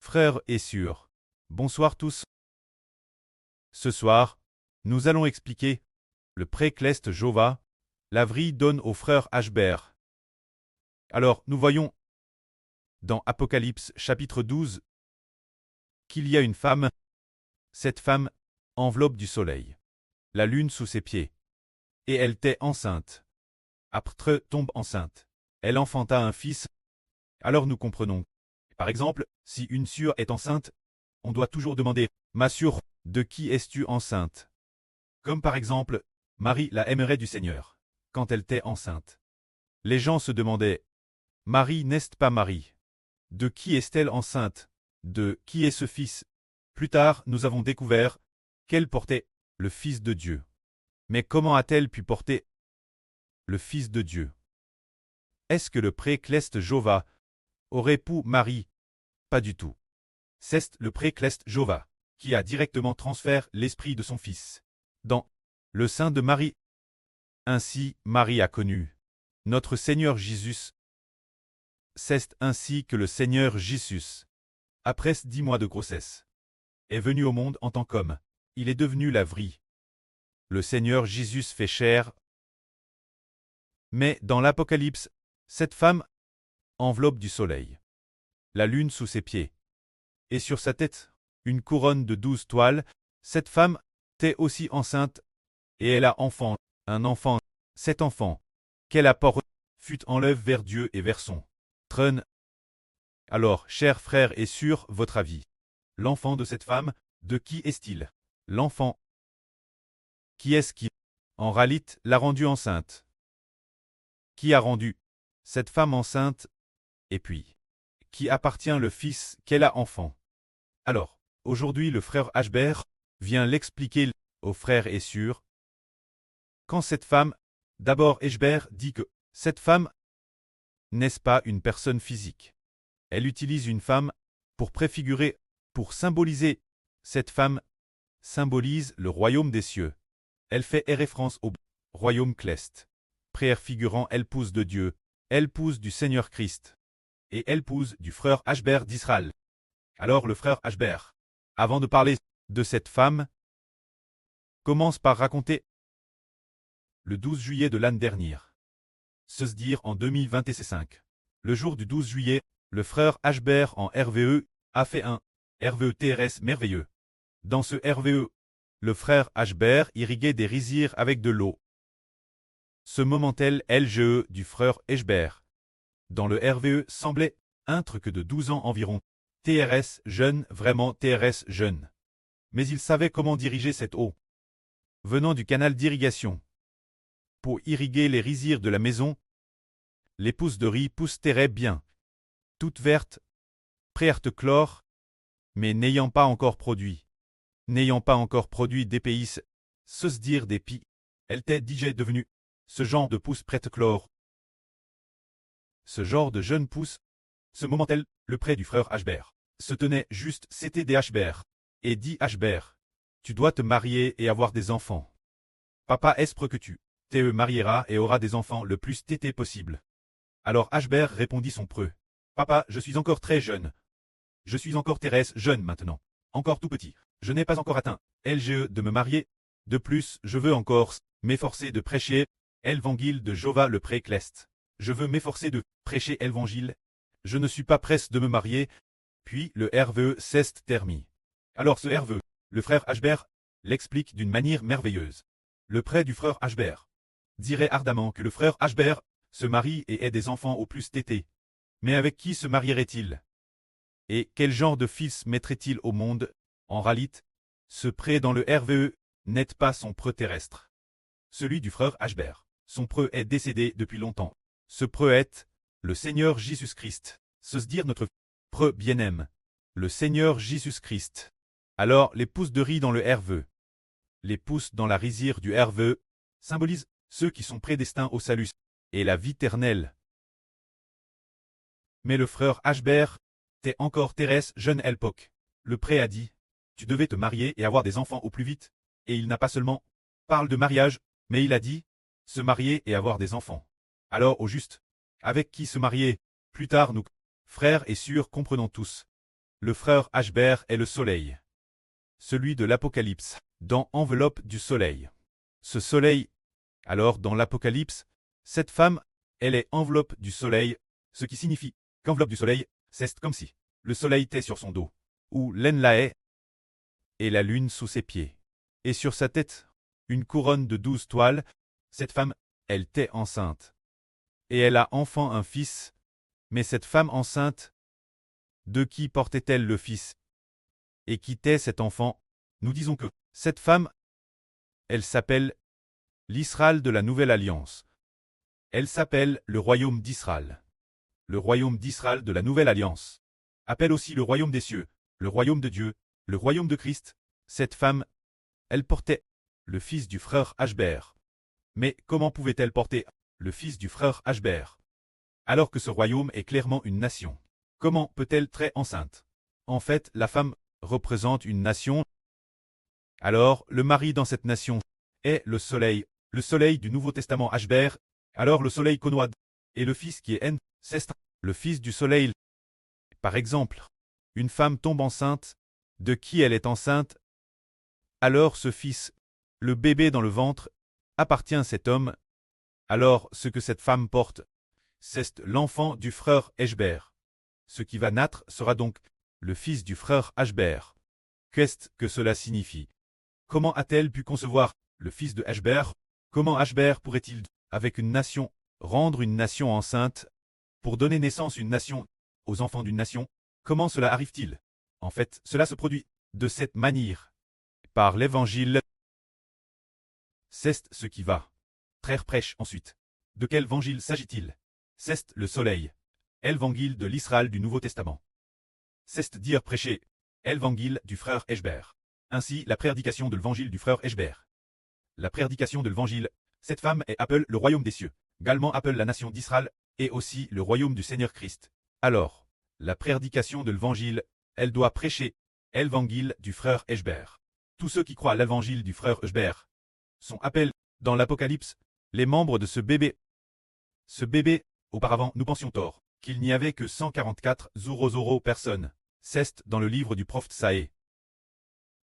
Frères et sœurs, bonsoir tous. Ce soir, nous allons expliquer le pré-Cleste Jova, l'Avri donne au frère Ashbert. Alors, nous voyons dans Apocalypse chapitre 12 qu'il y a une femme. Cette femme enveloppe du soleil, la lune sous ses pieds, et elle était enceinte. Après tombe enceinte. Elle enfanta un fils. Alors nous comprenons. Par exemple, si une sœur est enceinte, on doit toujours demander « Ma sœur, de qui es-tu enceinte ?» Comme par exemple, Marie la aimerait du Seigneur, quand elle était enceinte. Les gens se demandaient « Marie n'est-ce pas Marie? De qui est-elle enceinte? De qui est ce fils ?» Plus tard, nous avons découvert qu'elle portait le Fils de Dieu. Mais comment a-t-elle pu porter le Fils de Dieu? Est-ce que le pré-Cleste Jova aurait pu Marie? Pas du tout. C'est le pré-Cleste Jova qui a directement transféré l'esprit de son Fils dans le sein de Marie. Ainsi, Marie a connu notre Seigneur Jésus. C'est ainsi que le Seigneur Jésus, après 10 mois de grossesse, est venu au monde en tant qu'homme. Il est devenu l'Avri. Le Seigneur Jésus fait chair. Mais dans l'Apocalypse, cette femme enveloppe du soleil, la lune sous ses pieds, et sur sa tête, une couronne de 12 toiles. Cette femme était aussi enceinte, et elle a un enfant. Cet enfant, qu'elle apporte, fut enlevé vers Dieu et vers son trône. Alors, chers frères et sœurs, votre avis. L'enfant de cette femme, de qui est-il? L'enfant. Qui est-ce qui, en réalité, l'a rendue enceinte? Qui a rendu cette femme enceinte? Et puis, qui appartient le fils qu'elle a enfant? Alors, aujourd'hui le frère Ashbert vient l'expliquer aux frères et sœurs. Quand cette femme, d'abord Ashbert dit que cette femme n'est-ce pas une personne physique? Elle utilise une femme pour préfigurer, pour symboliser. Cette femme symbolise le royaume des cieux. Elle fait référence au royaume céleste, préfigurant l'épouse de Dieu, l'épouse du Seigneur Christ, et l'épouse du frère Ashbert d'Israël. Alors le frère Ashbert, avant de parler de cette femme, commence par raconter le 12 juillet de l'année dernière. C'est-à-dire en 2025. Le jour du 12 juillet, le frère Ashbert en RVE a fait un RVE TRS merveilleux. Dans ce RVE, le frère Ashbert irriguait des rizières avec de l'eau. Ce momentel LGE du frère Ashbert, dans le RVE, semblait un truc de 12 ans environ. TRS jeune, vraiment TRS jeune. Mais il savait comment diriger cette eau venant du canal d'irrigation. Pour irriguer les rizières de la maison, les pousses de riz pousseraient bien, toutes vertes, prêtes chlore, mais n'ayant pas encore produit d'épices, se dire d'épi, elle était déjà devenue ce genre de pousse prête chlore. Ce genre de jeune pousse, ce momentel, le près du frère Ashbert, se tenait juste, c'était des Ashbert, et dit Ashbert, tu dois te marier et avoir des enfants. Papa espère que tu te marieras et auras des enfants le plus tété possible. Alors Ashbert répondit son preux. Papa, je suis encore très jeune. Je suis encore Thérèse jeune maintenant. Encore tout petit. Je n'ai pas encore atteint l'âge de me marier. De plus, je veux encore m'efforcer de prêcher l'évangile de Jova le pré-Cleste. Je veux m'efforcer de prêcher l'évangile. Je ne suis pas presse de me marier. Puis le RVE s'est terminé. Alors ce RVE, le frère Ashbert, l'explique d'une manière merveilleuse. Le prêtre du frère Ashbert dirait ardemment que le frère Ashbert se marie et ait des enfants au plus tétés. Mais avec qui se marierait-il? Et quel genre de fils mettrait-il au monde? En réalité, ce prêtre dans le RVE n'est pas son preux terrestre. Celui du frère Ashbert. Son preux est décédé depuis longtemps. Ce preux est le Seigneur Jésus-Christ. Se dire notre preux bien-aime. Le Seigneur Jésus-Christ. Alors les pousses de riz dans le RVE. Les pousses dans la rizière du RVE symbolisent ceux qui sont prédestinés au salut et la vie éternelle. Mais le frère Ashbert était encore Thérèse jeune à l'époque. Le prêtre a dit, tu devais te marier et avoir des enfants au plus vite. Et il n'a pas seulement parlé de mariage, mais il a dit, se marier et avoir des enfants. Alors au juste, avec qui se marier? Plus tard nous, frères et sœurs comprenons tous. Le frère Ashbert est le soleil. Celui de l'Apocalypse, dans enveloppe du soleil. Ce soleil, alors dans l'Apocalypse, cette femme, elle est enveloppe du soleil, ce qui signifie qu'enveloppe du soleil, c'est comme si le soleil était sur son dos, ou l'Enlae, et la lune sous ses pieds. Et sur sa tête, une couronne de 12 toiles, cette femme, elle était enceinte. Et elle a enfant un fils, mais cette femme enceinte, de qui portait-elle le fils? Et qui était cet enfant? Nous disons que cette femme, elle s'appelle l'Israël de la Nouvelle Alliance. Elle s'appelle le Royaume d'Israël. Le Royaume d'Israël de la Nouvelle Alliance. Appelle aussi le Royaume des cieux, le Royaume de Dieu, le Royaume de Christ. Cette femme, elle portait le fils du frère Ashbert. Mais comment pouvait-elle porter le fils du frère Ashbert, alors que ce royaume est clairement une nation? Comment peut-elle être enceinte? En fait, la femme représente une nation. Alors, le mari dans cette nation est le soleil du Nouveau Testament Ashbert. Alors le soleil Conouad, et le fils qui est En, c'est le fils du soleil. Par exemple, une femme tombe enceinte, de qui elle est enceinte? Alors ce fils, le bébé dans le ventre, appartient à cet homme. Alors ce que cette femme porte, c'est l'enfant du frère Ashbert. Ce qui va naître sera donc le fils du frère Ashbert. Qu'est-ce que cela signifie? Comment a-t-elle pu concevoir le fils de Ashbert? Comment Ashbert pourrait-il, avec une nation, rendre une nation enceinte, pour donner naissance une nation aux enfants d'une nation? Comment cela arrive-t-il? En fait, cela se produit de cette manière. Par l'évangile. C'est ce qui va. Frère prêche ensuite. De quel évangile s'agit-il? C'est le soleil. Évangile de l'Israël du Nouveau Testament. C'est dire prêcher. Évangile du frère Ashbert. Ainsi, la prédication de l'évangile du frère Ashbert. La prédication de l'évangile, cette femme est appelée le royaume des cieux, également appelée la nation d'Israël, et aussi le royaume du Seigneur Christ. Alors, la prédication de l'évangile, elle doit prêcher l'évangile du frère Ashbert. Tous ceux qui croient à l'évangile du frère Ashbert sont appelés, dans l'Apocalypse, les membres de ce bébé. Ce bébé, auparavant, nous pensions tort, qu'il n'y avait que 144 personnes. C'est dans le livre du prophète Saé.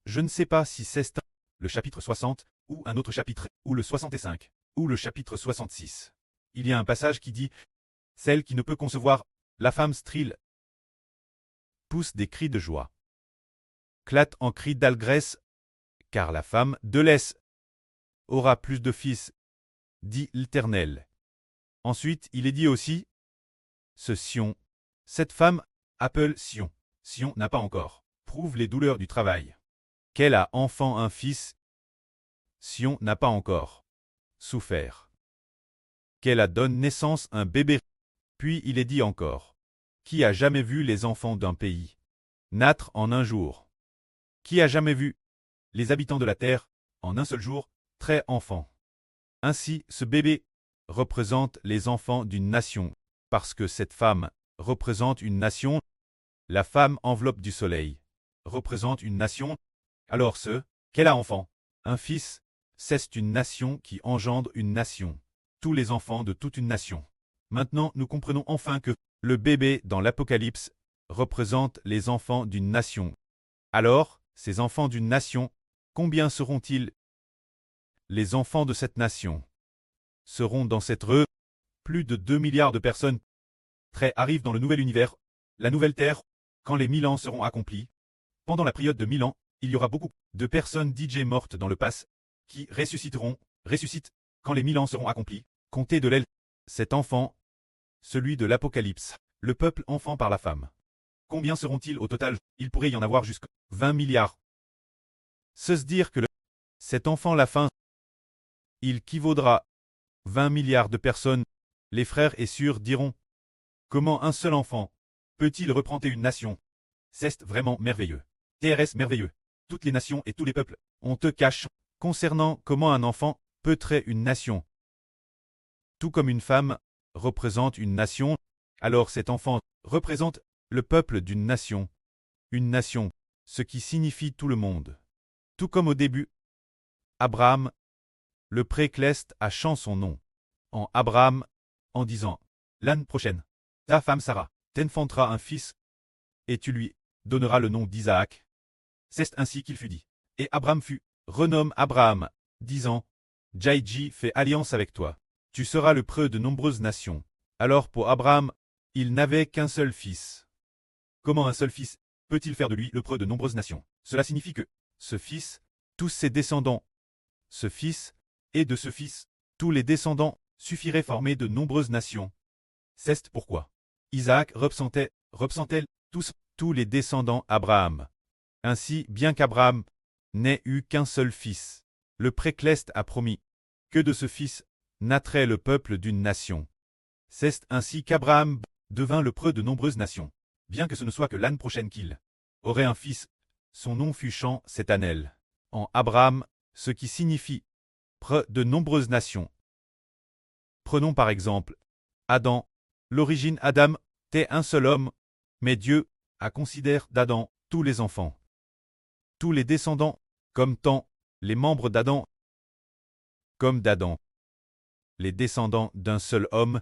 Je ne sais pas si c'est le chapitre 60, ou un autre chapitre, ou le 65, ou le chapitre 66. Il y a un passage qui dit « Celle qui ne peut concevoir, la femme strile, pousse des cris de joie. Clate en cris d'allégresse, car la femme de l'Est aura plus de fils, dit l'Éternel. » Ensuite, il est dit aussi « Ce Sion, cette femme appelle Sion. Sion n'a pas encore, prouve les douleurs du travail. Qu'elle a enfant un fils, Sion n'a pas encore souffert. Qu'elle a donné naissance un bébé. » Puis il est dit encore, « Qui a jamais vu les enfants d'un pays naître en un jour? Qui a jamais vu les habitants de la terre, en un seul jour, très enfants? » Ainsi, ce bébé représente les enfants d'une nation, parce que cette femme représente une nation. La femme enveloppe du soleil représente une nation. Alors qu'elle a enfant, un fils, c'est une nation qui engendre une nation. Tous les enfants de toute une nation. Maintenant, nous comprenons enfin que le bébé dans l'Apocalypse représente les enfants d'une nation. Alors, ces enfants d'une nation, combien seront-ils? Les enfants de cette nation seront dans cette rue. Plus de 2 milliards de personnes arrivent dans le nouvel univers, la nouvelle terre, quand les 1000 ans seront accomplis. Pendant la période de 1000 ans, il y aura beaucoup de personnes DJ mortes dans le passé, qui ressuscitent, quand les 1000 ans seront accomplis. Comptez de l'aile. Cet enfant, celui de l'Apocalypse, le peuple enfant par la femme. Combien seront-ils au total? Il pourrait y en avoir jusqu'à 20 milliards. Se dire que cet enfant la fin, il équivaudra 20 milliards de personnes. Les frères et sœurs diront, comment un seul enfant peut-il reprendre une nation? C'est vraiment merveilleux. TRS merveilleux. Toutes les nations et tous les peuples, on te cache, concernant comment un enfant peut être une nation. Tout comme une femme représente une nation, alors cet enfant représente le peuple d'une nation. Une nation, ce qui signifie tout le monde. Tout comme au début, Abraham, le précleste a changé son nom en Abraham, en disant, l'année prochaine, ta femme Sarah t'enfantera un fils, et tu lui donnera le nom d'Isaac. C'est ainsi qu'il fut dit. Et Abraham fut renommé Abraham, disant, Jaïji fait alliance avec toi. Tu seras le preux de nombreuses nations. Alors pour Abraham, il n'avait qu'un seul fils. Comment un seul fils peut-il faire de lui le preux de nombreuses nations? Cela signifie que ce fils, tous ses descendants, ce fils, et de ce fils, tous les descendants, suffiraient former de nombreuses nations. C'est pourquoi Isaac représentait tous les descendants Abraham. Ainsi, bien qu'Abraham n'ait eu qu'un seul fils, le Précleste a promis que de ce fils naîtrait le peuple d'une nation. C'est ainsi qu'Abraham devint le preux de nombreuses nations. Bien que ce ne soit que l'année prochaine qu'il aurait un fils, son nom fut Chan cette année. En Abraham, ce qui signifie preux de nombreuses nations. Prenons par exemple Adam. L'origine Adam était un seul homme, mais Dieu a considéré d'Adam tous les enfants. Tous les descendants, comme tant, les membres d'Adam, comme d'Adam. Les descendants d'un seul homme,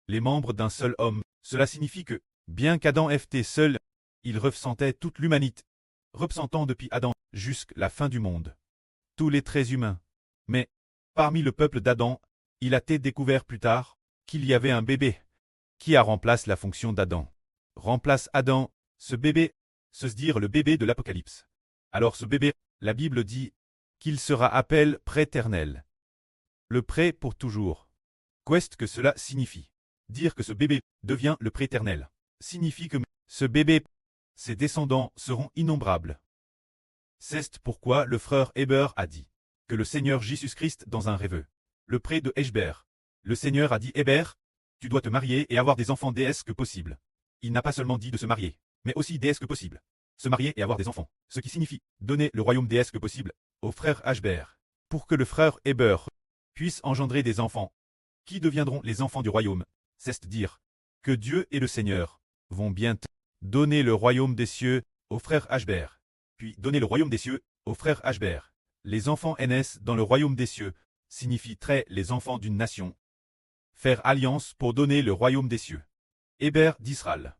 les membres d'un seul homme. Cela signifie que, bien qu'Adam était seul, il représentait toute l'humanité, représentant depuis Adam jusqu'à la fin du monde. Tous les traits humains. Mais, parmi le peuple d'Adam, il a été découvert plus tard qu'il y avait un bébé qui a remplacé la fonction d'Adam. Remplace Adam, ce bébé, se dire le bébé de l'Apocalypse. Alors ce bébé, la Bible dit qu'il sera appelé préternel. Le pré pour toujours. Qu'est-ce que cela signifie? Dire que ce bébé devient le préternel signifie que ce bébé, ses descendants seront innombrables. C'est pourquoi le frère Héber a dit que le Seigneur Jésus-Christ dans un rêve. Le pré de Héber. Le Seigneur a dit Héber, tu dois te marier et avoir des enfants dès que possible. Il n'a pas seulement dit de se marier, mais aussi dès que possible. Se marier et avoir des enfants, ce qui signifie donner le royaume dès que possible au frère Héber, pour que le frère Héber puisse engendrer des enfants, qui deviendront les enfants du royaume, c'est-à-dire que Dieu et le Seigneur vont bientôt donner le royaume des cieux au frère Héber, puis donner le royaume des cieux au frère Héber. Les enfants naissent dans le royaume des cieux, signifie très les enfants d'une nation. Faire alliance pour donner le royaume des cieux. Héber d'Israël.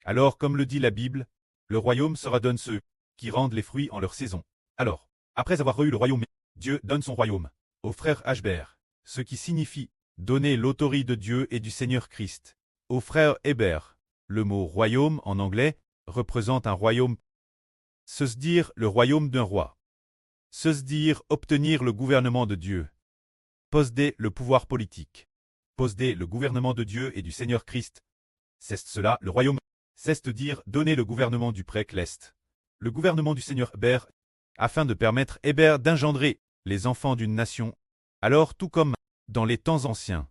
Alors comme le dit la Bible, le royaume sera donné ceux qui rendent les fruits en leur saison. Alors, après avoir eu le royaume, Dieu donne son royaume au frère Héber, ce qui signifie donner l'autorité de Dieu et du Seigneur Christ au frère Héber. Le mot royaume en anglais représente un royaume. Se dire le royaume d'un roi. Se dire obtenir le gouvernement de Dieu. Posséder le pouvoir politique. Posséder le gouvernement de Dieu et du Seigneur Christ. C'est cela le royaume. C'est dire donner le gouvernement du Précleste. Le gouvernement du Seigneur Héber, afin de permettre Héber d'engendrer les enfants d'une nation. Alors tout comme dans les temps anciens.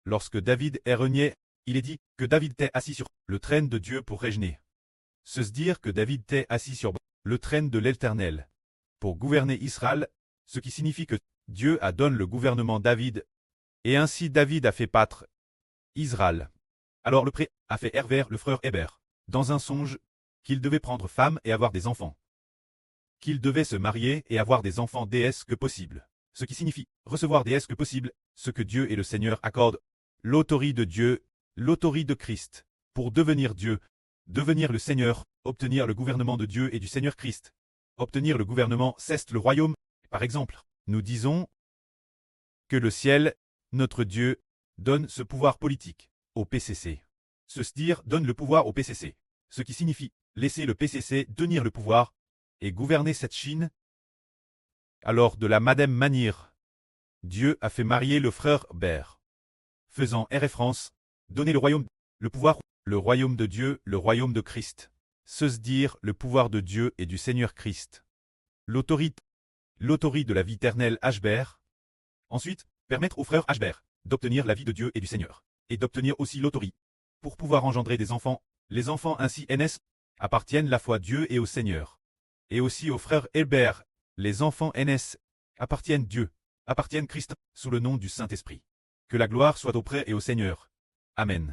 Lorsque David est renié, il est dit que David était assis sur le trône de Dieu pour régner. Se dire que David était assis sur le trône de l'Éternel pour gouverner Israël, ce qui signifie que Dieu a donné le gouvernement à David, et ainsi David a fait paître Israël. Alors le pré a fait Hervé le frère Héber, dans un songe, qu'il devait prendre femme et avoir des enfants. Qu'il devait se marier et avoir des enfants dès que possible. Ce qui signifie recevoir dès que possible ce que Dieu et le Seigneur accordent, l'autorité de Dieu, l'autorité de Christ, pour devenir Dieu, devenir le Seigneur, obtenir le gouvernement de Dieu et du Seigneur Christ. Obtenir le gouvernement, c'est le royaume. Par exemple, nous disons que le ciel, notre Dieu, donne ce pouvoir politique au PCC. Se dire donne le pouvoir au PCC, ce qui signifie laisser le PCC tenir le pouvoir et gouverner cette Chine. Alors de la même manière, Dieu a fait marier le frère Héber, faisant référence, donner le pouvoir, le royaume de Dieu, le royaume de Christ. Se dire le pouvoir de Dieu et du Seigneur Christ. L'autorité de la vie éternelle Héber. Ensuite, permettre au frère Héber d'obtenir la vie de Dieu et du Seigneur, et d'obtenir aussi l'autorité pour pouvoir engendrer des enfants. Les enfants ainsi naissent, appartiennent la foi à Dieu et au Seigneur. Et aussi au frère Héber, les enfants naissent, appartiennent Dieu, appartiennent Christ, sous le nom du Saint-Esprit. Que la gloire soit auprès et au Seigneur. Amen.